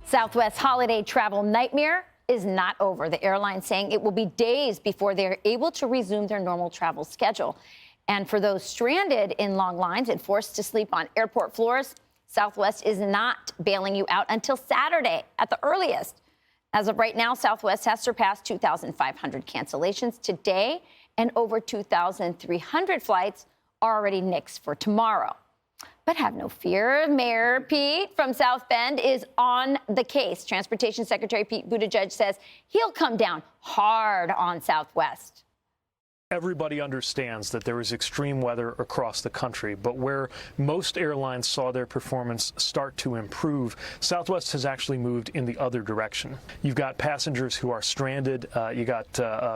Southwest holiday travel nightmare is not over. The airline saying it will be days before they're able to resume their normal travel schedule. And for those stranded in long lines and forced to sleep on airport floors, Southwest is not bailing you out until Saturday at the earliest. As of right now, Southwest has surpassed 2,500 cancellations today, and over 2,300 flights are already nixed for tomorrow. But have no fear, Mayor Pete from South Bend is on the case. Transportation Secretary Pete Buttigieg says he'll come down hard on Southwest. Everybody understands that there is extreme weather across the country, but where most airlines saw their performance start to improve, Southwest has actually moved in the other direction. You've got passengers who are stranded. You got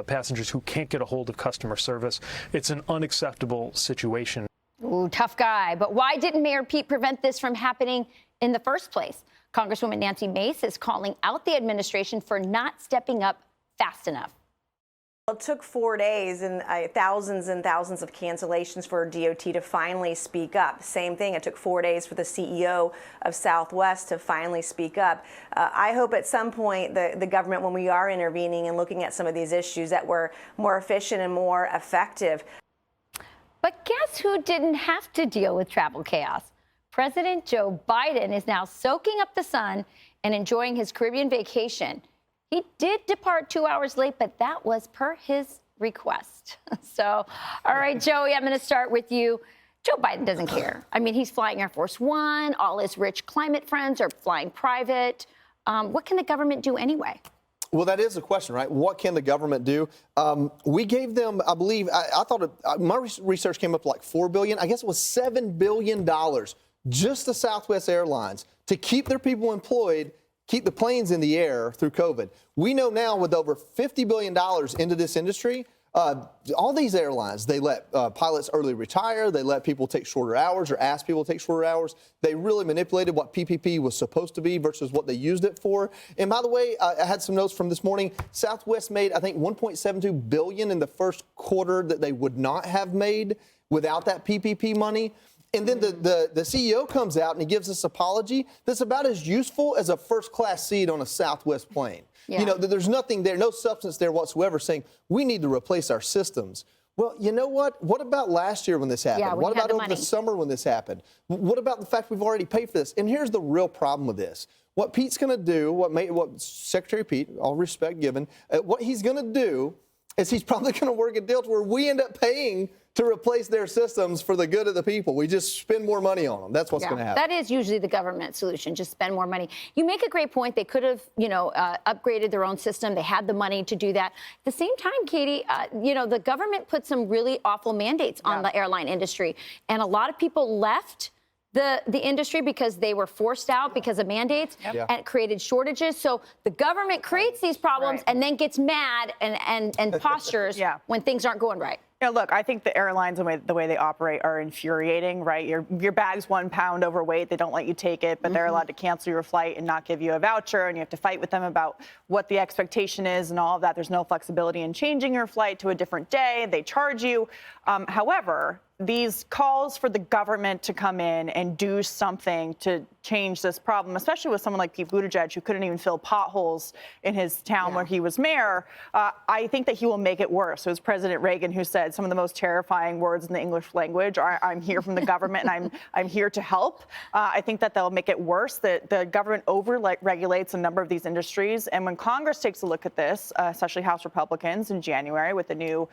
passengers who can't get a hold of customer service. It's an unacceptable situation. Ooh, tough guy. But why didn't Mayor Pete prevent this from happening in the first place? Congresswoman Nancy Mace is calling out the administration for not stepping up fast enough. It took 4 days and thousands and thousands of cancellations for DOT to finally speak up. Same thing, it took 4 days for the CEO of Southwest to finally speak up. I hope at some point the government, when we are intervening and looking at some of these issues, that we're more efficient and more effective. But guess who didn't have to deal with travel chaos? President Joe Biden is now soaking up the sun and enjoying his Caribbean vacation. He did depart 2 hours late, but that was per his request. So, all right, Joey, I'm going to start with you. Joe Biden doesn't care. I mean, he's flying Air Force One. All his rich climate friends are flying private. What can the government do anyway? Well, that is the question, right? What can the government do? We gave them, I believe, I thought my research came up to like $4 billion. I guess it was $7 billion just to Southwest Airlines to keep their people employed, keep the planes in the air through COVID. We know now with over $50 billion into this industry, all these airlines, they let pilots early retire. They let people take shorter hours or ask people to take shorter hours. They really manipulated what PPP was supposed to be versus what they used it for. And by the way, I had some notes from this morning. Southwest made, I think, $1.72 billion in the first quarter that they would not have made without that PPP money. And then the CEO comes out and he gives this apology that's about as useful as a first-class seat on a Southwest plane. Yeah. You know, there's nothing there, no substance there whatsoever saying we need to replace our systems. Well, you know what? What about last year when this happened? Yeah, what about over the summer when this happened? What about the fact we've already paid for this? And here's the real problem with this. What Pete's going to do, what Secretary Pete, all respect given, what he's going to do is he's probably going to work a deal to where we end up paying to replace their systems for the good of the people. We just spend more money on them. That's what's going to happen. That is usually the government solution, just spend more money. You make a great point. They could have, upgraded their own system. They had the money to do that. At the same time, Katie, the government put some really awful mandates on the airline industry. And a lot of people left the industry because they were forced out because of mandates and it created shortages. So the government creates these problems and then gets mad and postures when things aren't going right. Yeah, look, I think the airlines, the way they operate are infuriating, right? Your bag's 1 pound overweight. They don't let you take it, but they're allowed to cancel your flight and not give you a voucher. And you have to fight with them about what the expectation is and all of that. There's no flexibility in changing your flight to a different day. They charge you. However, these calls for the government to come in and do something to change this problem, especially with someone like Pete Buttigieg, who couldn't even fill potholes in his town where he was mayor, I think that he will make it worse. It was President Reagan who said some of the most terrifying words in the English language are, I'm here from the government and I'm here to help. I think that they'll make it worse, that the government over-regulates a number of these industries. And when Congress takes a look at this, especially House Republicans in January with the new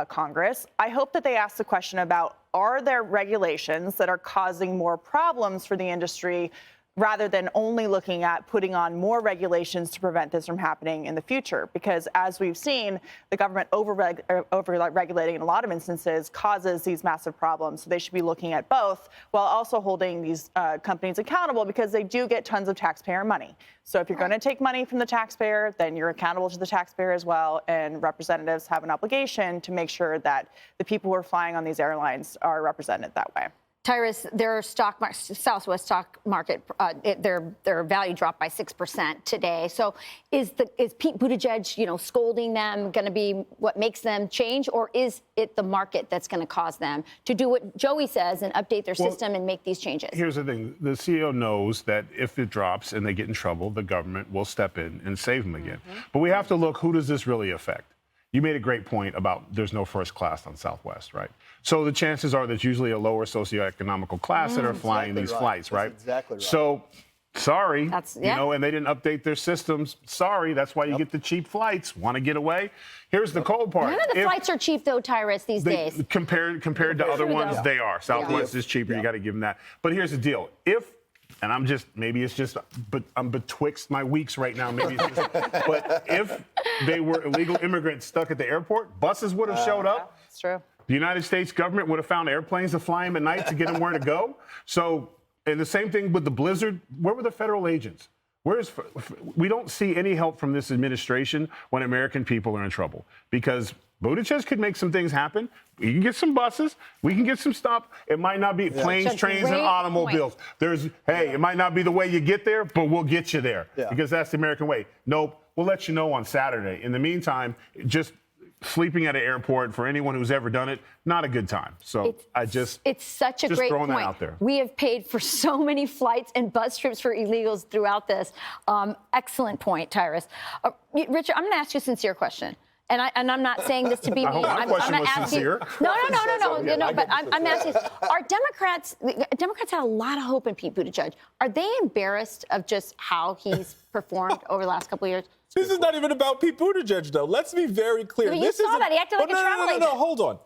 Congress, I hope that they ask the question about, are there regulations that are causing more problems for the industry rather than only looking at putting on more regulations to prevent this from happening in the future? Because as we've seen, the government over-regulating in a lot of instances causes these massive problems. So they should be looking at both while also holding these companies accountable because they do get tons of taxpayer money. So if you're going to take money from the taxpayer, then you're accountable to the taxpayer as well. And representatives have an obligation to make sure that the people who are flying on these airlines are represented that way. Tyrus, their Southwest stock market, their value dropped by 6% today. So is Pete Buttigieg, scolding them going to be what makes them change, or is it the market that's going to cause them to do what Joey says and update their system and make these changes? Here's the thing. The CEO knows that if it drops and they get in trouble, the government will step in and save them again. But we have to look, who does this really affect? You made a great point about there's no first class on Southwest, right? So the chances are there's usually a lower socioeconomical class that are flying these flights, right? That's exactly right. So, sorry, yeah. and they didn't update their systems. Sorry, that's why you get the cheap flights. Want to get away? Here's the cold part. None of the flights are cheap, though, Tyrus, these days. Compared to other ones, they are. Southwest is cheaper. You got to give them that. But here's the deal. And I'm betwixt my weeks right now. But if they were illegal immigrants stuck at the airport, buses would have showed up. That's true. The United States government would have found airplanes to fly them at night to get them where to go. So, and the same thing with the blizzard. Where were the federal agents? We don't see any help from this administration when American people are in trouble, because Buttigieg could make some things happen. We can get some buses. We can get some stuff. It might not be planes, trains, and automobiles. It might not be the way you get there, but we'll get you there because that's the American way. Nope. We'll let you know on Saturday. In the meantime, just sleeping at an airport, for anyone who's ever done it, not a good time. So it's such a great throwing point. that out there. We have paid for so many flights and bus trips for illegals throughout this. Excellent point, Tyrus. Richard, I'm going to ask you a sincere question. And I'm not saying this to be mean. My question was sincere. No. But I'm asking, Democrats had a lot of hope in Pete Buttigieg. Are they embarrassed of just how he's performed over the last couple of years? This is not even about Pete Buttigieg, though. Let's be very clear. But you saw that. He acted like a travel agent. No, hold on.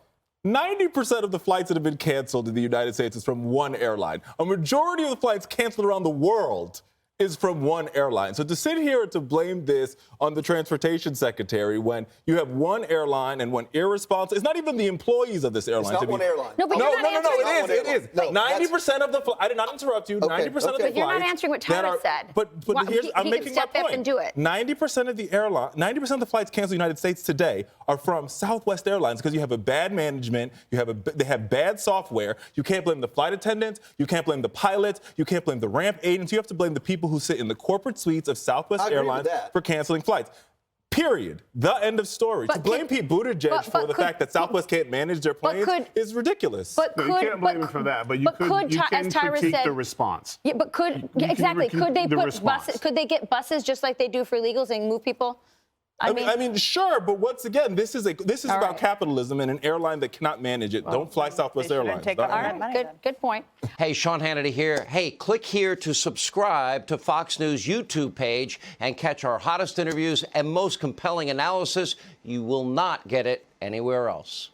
90% of the flights that have been canceled in the United States is from one airline. A majority of the flights canceled around the world is from one airline. So to sit here and to blame this on the transportation secretary when you have one airline and one irresponsible, it's not even the employees of this airline. It's not one airline. No, but it is. 90% of the I did not interrupt you. 90% of the flights. But you're not answering what Tyrus said. But here's, I'm making my point. Up and do it. 90% of the 90% of the flights canceled in the United States today are from Southwest Airlines because you have a bad management, they have bad software. You can't blame the flight attendants, you can't blame the pilots, you can't blame the ramp agents. You have to blame the people who sit in the corporate suites of Southwest Airlines for canceling flights. Period. The end of story. To blame Pete Buttigieg for the fact that Southwest can't manage their planes is ridiculous. You can't blame him for that, but you can critique the response. Yeah, but could they put buses? Could they get buses just like they do for illegals and move people? I mean, sure, but once again, this is about capitalism and an airline that cannot manage it. Don't fly Southwest Airlines. All right, good point. Hey, Sean Hannity here. Hey, click here to subscribe to Fox News YouTube page and catch our hottest interviews and most compelling analysis. You will not get it anywhere else.